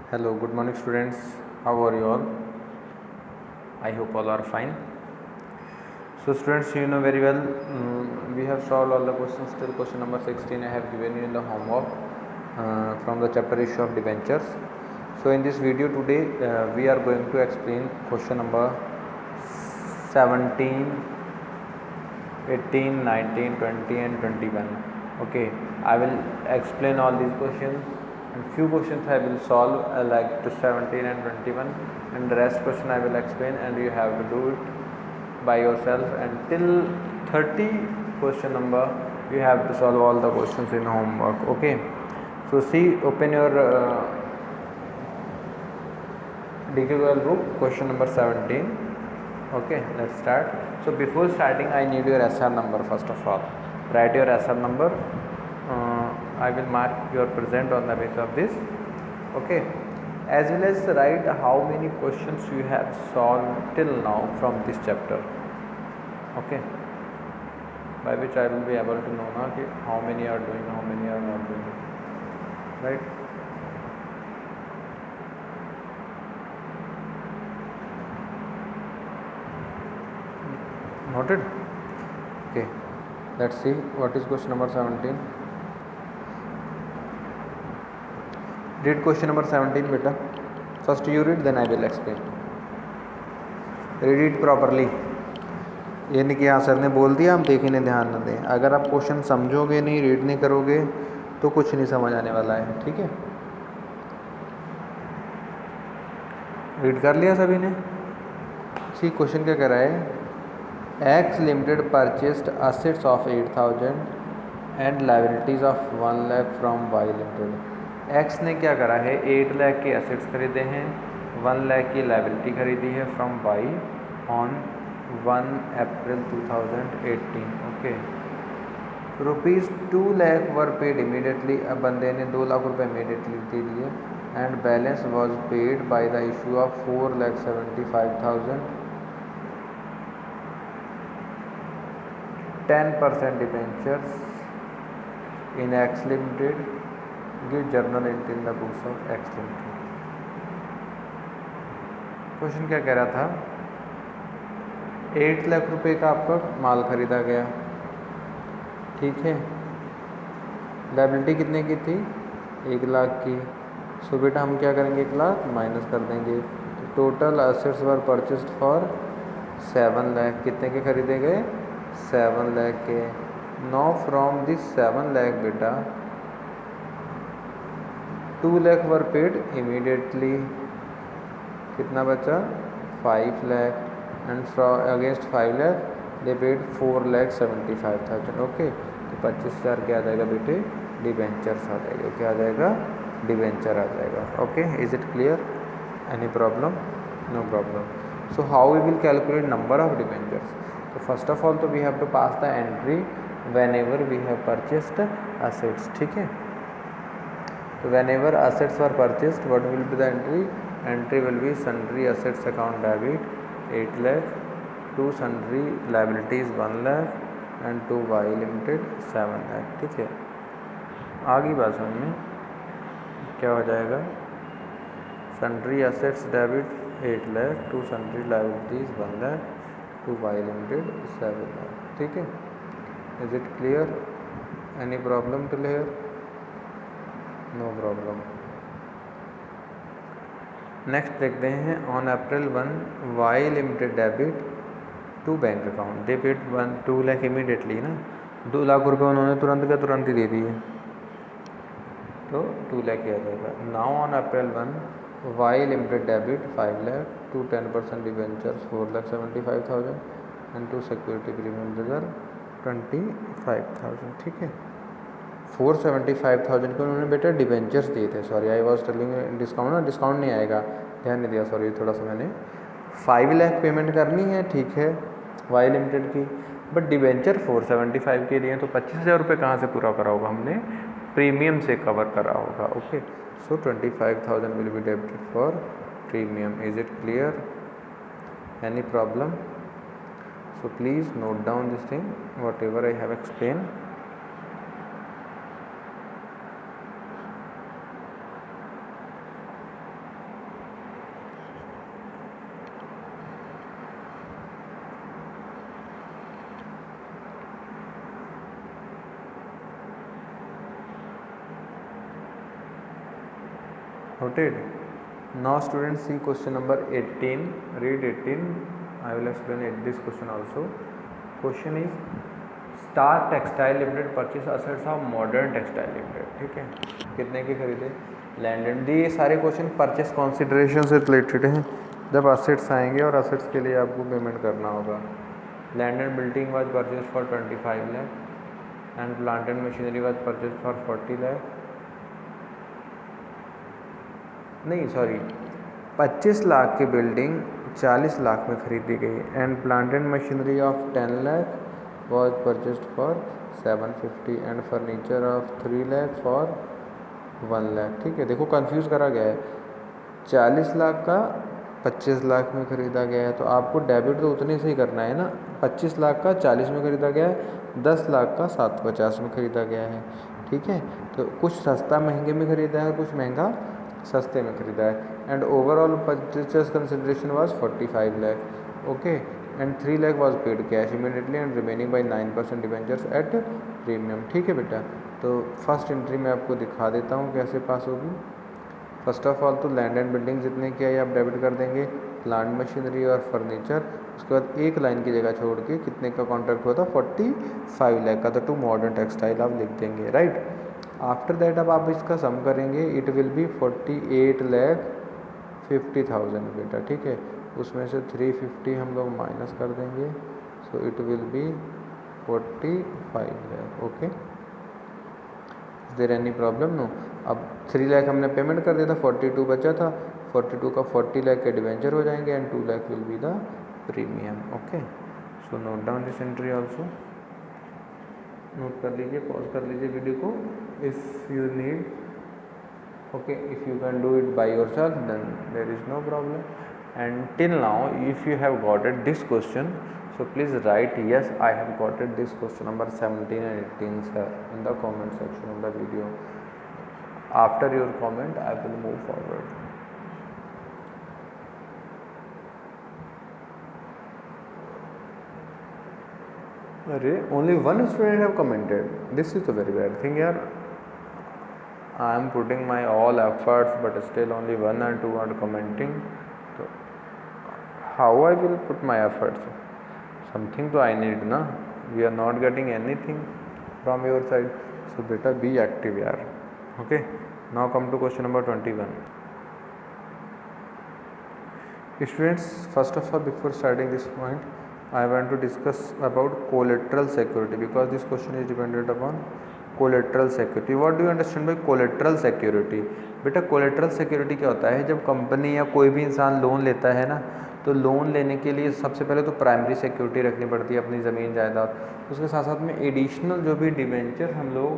Hello, good morning students. How are you all? I hope all are fine. So students, you know very well, we have solved all the questions till question number 16 I have given you in the homework from the chapter issue of debentures. So in this video today we are going to explain question number 17, 18, 19, 20 and 21. Okay, I will explain all these questions and few questions I will solve like to 17 and 21, and the rest question I will explain and you have to do it by yourself, and till 30 question number you have to solve all the questions in homework. Okay, so see, open your DQL book, question number 17. Okay, let's start. So before starting I need your SR number. First of all, write your SR number. I will mark your present on the basis of this. Okay, as well as write how many questions you have solved till now from this chapter. Okay, by which I will be able to know now how many are doing, how many are not doing, right? Noted? Okay, let's see what is question number 17. Read question number 17 beta. First you read, then I will explain. Read it properly. ये नहीं कि हाँ sir ने बोल दिया हम देखने ध्यान न दें. अगर आप क्वेश्चन समझोगे नहीं, रीड नहीं करोगे तो कुछ नहीं समझ आने वाला है. ठीक है, रीड कर लिया सभी ने? सी क्वेश्चन क्या कह रहा है? X Limited purchased assets of 8,000 and liabilities of 1 lakh from Y Limited. X ने क्या करा है? 8 लाख के एसेट्स खरीदे हैं, 1 लाख की लाइबिलिटी खरीदी है from Y on 1 April 2018. Okay, rupees 2 lakh were paid immediately. अब बंदे ने 2 लाख रुपये इमीडिएटली दे दिए. And balance was paid by the issue of 4,75,000 10% debentures in X Limited. Give journal entry in the books of X Limited. Question क्या कह रहा था? 8 लाख रुपए का आपका माल खरीदा गया. ठीक है, लाइबिलिटी कितने की थी? 1 लाख की. सो बेटा हम क्या करेंगे? 1 लाख माइनस कर देंगे. तो total assets were purchased for 7 lakh. कितने के खरीदे गए? 7 लाख के. नाउ फ्रॉम दिस 7 लाख बेटा 2 लाख वर पेड इमीडिएटली. कितना बचा? 5 lakh. And from against 5 lakh they paid 4,75,000. Okay, तो 25,000 क्या आ जाएगा बेटे? डिबेंचर्स आ जाएगा. क्या आ जाएगा? डिबेंचर आ जाएगा. Okay, is it clear? Any problem? No problem. So how we will calculate number of debentures? तो फर्स्ट ऑफ ऑल तो we have to pass the entry whenever we have purchased assets. ठीक है, तो whenever assets were purchased what will be the entry? Entry will be sundry assets account debit 8 lakh, to sundry liabilities 1 lakh and to Y limited 7 lakh. ठीक है, आगे बात समझ में क्या हो जाएगा? Sundry assets debit 8 lakh, to sundry liabilities 1 lakh, to Y limited 7 lakh. ठीक है, is it clear? Any problem till here? No problem. Next देखते हैं. On April 1 Y limited debit to bank account. They paid 2 lakh immediately ना. 2 लाख रुपए उन्होंने तुरंत का तुरंत ही दे दिए, तो 2 लाख आ जाएगा. Now on April 1 Y limited debit 5 lakh to 10% debentures 4,75,000 and to security premium reserve 25,000. ठीक है, 4,75,000 के उन्होंने बेटा डिवेंचर्स दिए थे. Sorry, I was telling discount ना, डिस्काउंट नहीं आएगा, ध्यान नहीं दिया, सॉरी थोड़ा सा मैंने. 5 लाख पेमेंट करनी है, ठीक है, वाई लिमिटेड की, बट डिवेंचर 475 के लिए, तो 25,000 रुपये कहाँ से पूरा करा होगा? हमने प्रीमियम से कवर करा होगा. Okay, so 25,000 will be debited for premium. Is it clear? Any problem? So please note down this thing what ever I have explain. Noted. Now students see question number 18. Read 18. I will explain this question also. Question is star textile limited purchase assets of modern textile limited. ठीक है, कितने के खरीदे? Land and the. ये सारे question purchase consideration से related हैं. जब असेट्स आएंगे और असेट्स के लिए आपको पेमेंट करना होगा. Land and building was purchase for 25 lakh and plant and machinery was purchase for 40 lakh. नहीं सॉरी, 25 लाख की बिल्डिंग 40 लाख में खरीदी गई and plant and machinery of 10 lakh was purchased for 750 and furniture of 3 lakh for 1 lakh. ठीक है, देखो कंफ्यूज करा गया है. 40 लाख का 25 लाख में ख़रीदा गया है, तो आपको डेबिट तो उतने से ही करना है ना. 25 लाख का 40 में ख़रीदा गया है, 10 लाख का 750 में ख़रीदा गया है. ठीक है, तो कुछ सस्ता महंगे में ख़रीदा है, कुछ महंगा सस्ते में ख़रीदा है. And overall purchase consideration was 45 lakh. Okay, and 3 lakh was paid cash immediately and remaining by 9% debentures at premium. ठीक है बेटा, तो फर्स्ट एंट्री मैं आपको दिखा देता हूँ कैसे पास होगी. फर्स्ट ऑफ ऑल तो लैंड एंड बिल्डिंग जितने किया है आप डेबिट कर देंगे, प्लांट मशीनरी और फर्नीचर. उसके बाद एक लाइन की जगह छोड़ के कितने का कॉन्ट्रैक्ट हुआ था, 45 लाख का था टू मॉडर्न टेक्सटाइल आप लिख देंगे. राइट, आफ्टर दैट अब आप इसका सम करेंगे, इट विल बी 48,50,000 बेटा. ठीक है, उसमें से 350 हम लोग माइनस कर देंगे, so it will be 45 lakh. Okay, is there any problem? No. अब 3 लाख हमने पेमेंट कर दिया था, 42 बचा था. 42 का 40 लाख के डिवेंचर हो जाएंगे and 2 lakh will be the premium. Okay, so note down this entry also. Note कर लीजिए, पॉज कर लीजिए वीडियो को if you need. Okay, if you can do it by yourself then there is no problem. And till now if you have got it this question, so please write yes I have got it this question number 17 and 18 sir in the comment section of the video. After your comment I will move forward. Only one student have commented. This is a very bad thing yaar. I am putting my all efforts but still only 1 and 2 are commenting. So how I will put my efforts? Something to I need na. We are not getting anything from your side, so beta be active yaar. Okay, now come to question number 21. Students, first of all before starting this point I want to discuss about collateral security because this question is dependent upon collateral security. What do you understand by collateral security? बेटा collateral security क्या होता है? जब company या कोई भी इंसान loan लेता है ना, तो लोन लेने के लिए सबसे पहले तो प्राइमरी सिक्योरिटी रखनी पड़ती है, अपनी ज़मीन जायदाद. उसके साथ साथ में एडिशनल जो भी डिबेंचर हम लोग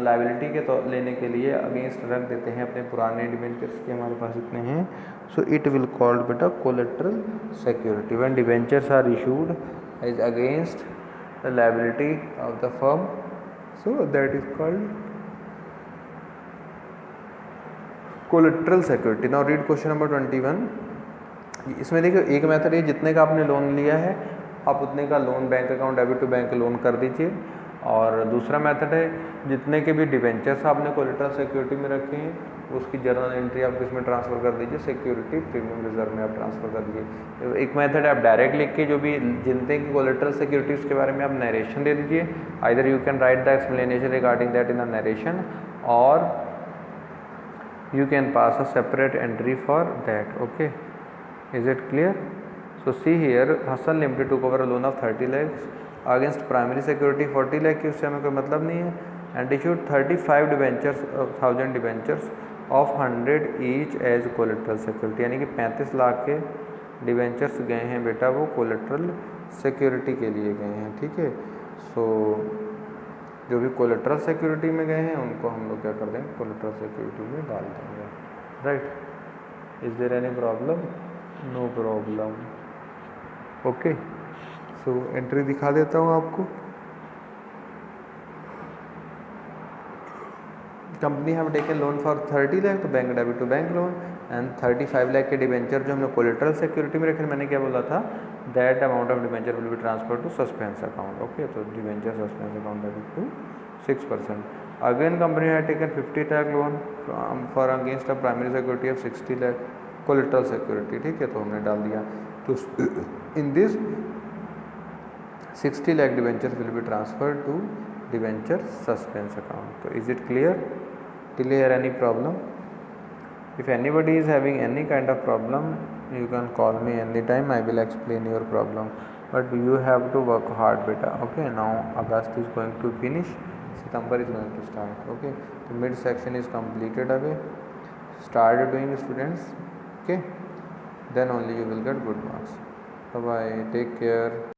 लाइबिलिटी के तो लेने के लिए अगेंस्ट रख देते हैं, अपने पुराने डिबेंचर्स के हमारे पास इतने हैं. सो इट विल कॉल्ड बेटा collateral security when debentures are issued as against the liability of the firm. So that is called collateral security. Now read question number 21. इसमें देखिए एक मेथड है, जितने का आपने लोन लिया है आप उतने का loan bank account debit to bank loan कर दीजिए. और दूसरा मेथड है, जितने के भी डिबेंचर्स आपने कोलेट्रल सिक्योरिटी में रखे हैं उसकी जर्नल एंट्री आप किस में ट्रांसफ़र कर दीजिए, सिक्योरिटी प्रीमियम रिजर्व में आप ट्रांसफ़र कर दीजिए. एक मेथड है आप डायरेक्ट लिख के जो भी जितने की कोलेट्रल सिक्योरिटी उसके बारे में आप नरेशन दे दीजिए. Either you can write the explanation regarding that in the narration और you can pass a separate entry for that. Okay, is it clear? So see here, Hassan Limited took over a loan of 30 lakhs against primary security 40 lakh की, उससे हमें कोई मतलब नहीं है. and issued 35 debentures 1000 debentures of 100 each as collateral security. यानी कि 35 लाख के डिवेंचर्स गए हैं बेटा, वो कोलेट्रल सिक्योरिटी के लिए गए हैं. ठीक है, सो जो भी कोलेट्रल सिक्योरिटी में गए हैं उनको हम लोग क्या कर देंगे, कोलेट्रल सिक्योरिटी में डाल देंगे. Right, is there any problem? No problem. Okay, so entry दिखा देता हूँ आपको. Company have taken loan for 30 lakh तो bank debit to bank loan and 35 lakh के डिवेंचर जो हमने कोलेट्रल सिक्योरिटी में रखे. मैंने क्या बोला था, that amount of debenture will be transfer to suspense account. Okay, तो debenture suspense account debit to 6%. Again company had taken 50 lakh loan for against a primary security of 60 lakh collateral security, ठीक है, तो हमने डाल दिया. तो in this 60 lakh debentures will be transferred to debenture suspense account. So is it clear? Till here any problem? If anybody is having any kind of problem, you can call me anytime. I will explain your problem. But you have to work hard, beta. Okay. Now August is going to finish. September is going to start. Okay. The mid section is completed away. Start doing, students. Okay. Then only you will get good marks. Bye bye. Take care.